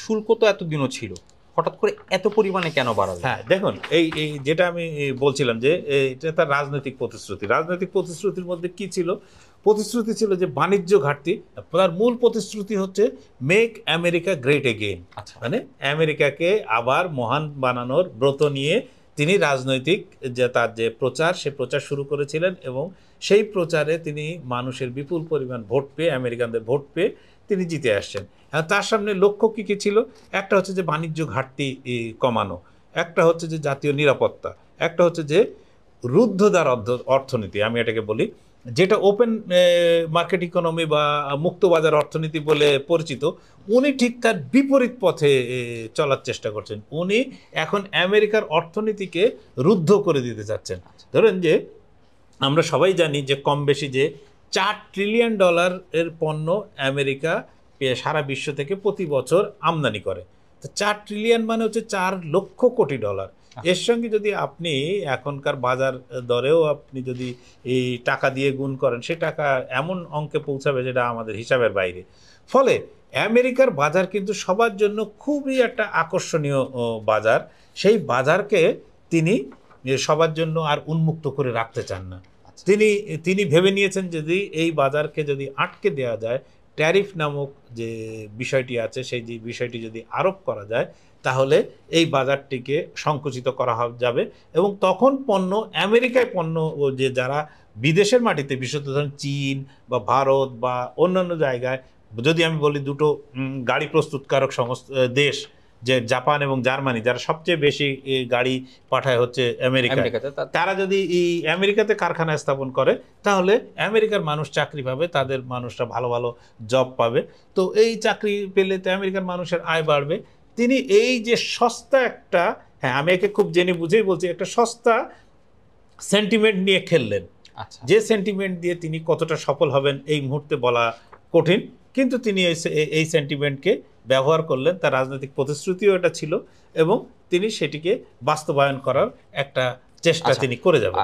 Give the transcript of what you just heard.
শুল্ক তো এতদিনও ছিল, হঠাৎ করে এত পরিমাণে কেন বাড়াবে? হ্যাঁ দেখুন, এই এই যেটা আমি বলছিলাম যে এটা তার রাজনৈতিক প্রতিশ্রুতি। রাজনৈতিক প্রতিশ্রুতির মধ্যে কি ছিল? প্রতিশ্রুতি ছিল যে বাণিজ্য ঘাটতি। তার মূল প্রতিশ্রুতি হচ্ছে মেক আমেরিকা গ্রেট এগেইন, মানে আমেরিকাকে আবার মহান বানানোর ব্রত নিয়ে তিনি রাজনৈতিক যে তার যে প্রচার, সে প্রচার শুরু করেছিলেন এবং সেই প্রচারে তিনি মানুষের বিপুল পরিমাণ ভোট পেয়ে, আমেরিকানদের ভোট পেয়ে তিনি জিতে আসছেন। তার সামনে লক্ষ্য কী কী ছিল? একটা হচ্ছে যে বাণিজ্য ঘাটতি কমানো, একটা হচ্ছে যে জাতীয় নিরাপত্তা, একটা হচ্ছে যে রুদ্ধদ্বার অর্থনীতি, আমি এটাকে বলি, যেটা ওপেন মার্কেট ইকোনমি বা মুক্তবাজার অর্থনীতি বলে পরিচিত। উনি ঠিক তার বিপরীত পথে চলার চেষ্টা করছেন। উনি এখন আমেরিকার অর্থনীতিকে রুদ্ধ করে দিতে চাচ্ছেন। ধরেন যে আমরা সবাই জানি যে কম বেশি যে $4 ট্রিলিয়ন এর পণ্য আমেরিকা সারা বিশ্ব থেকে প্রতি বছর আমদানি করে। তো 4 ট্রিলিয়ন মানে হচ্ছে 4 লক্ষ কোটি ডলার। এর সঙ্গে যদি আপনি এখনকার বাজার দরেও আপনি যদি এই টাকা দিয়ে গুণ করেন, সে টাকা এমন অঙ্কে পৌঁছাবে যেটা আমাদের হিসাবের বাইরে। ফলে আমেরিকার বাজার কিন্তু সবার জন্য খুবই একটা আকর্ষণীয় বাজার। সেই বাজারকে তিনি সবার জন্য আর উন্মুক্ত করে রাখতে চান না। তিনি ভেবে নিয়েছেন যদি এই বাজারকে যদি আটকে দেওয়া যায়, ট্যারিফ নামক যে বিষয়টি আছে সেই যে বিষয়টি যদি আরোপ করা যায়, তাহলে এই বাজারটিকে সংকুচিত করা যাবে এবং তখন পণ্য আমেরিকায় পণ্য যে যারা বিদেশের মাটিতে, বিশেষত ধরেন চীন বা ভারত বা অন্যান্য জায়গায়, যদি আমি বলি দুটো গাড়ি প্রস্তুতকারক দেশ যে জাপান এবং জার্মানি, যারা সবচেয়ে বেশি গাড়ি পাঠায় হচ্ছে আমেরিকাতে, তারা যদি এই আমেরিকাতে কারখানা স্থাপন করে, তাহলে আমেরিকার মানুষ চাকরি পাবে, তাদের মানুষরা ভালো ভালো জব পাবে। তো এই চাকরি পেলে তো আমেরিকার মানুষের আয় বাড়বে। তিনি এই যে সস্তা একটা, হ্যাঁ আমি একে খুব জেনে বুঝেই বলছি, একটা সস্তা সেন্টিমেন্ট নিয়ে খেললেন। যে সেন্টিমেন্ট দিয়ে তিনি কতটা সফল হবেন এই মুহূর্তে বলা কঠিন, কিন্তু তিনি এই সেন্টিমেন্টকে ব্যবহার করলেন। তার রাজনৈতিক প্রতিশ্রুতিও এটা ছিল এবং তিনি সেটিকে বাস্তবায়ন করার একটা চেষ্টা তিনি করে যাবেন।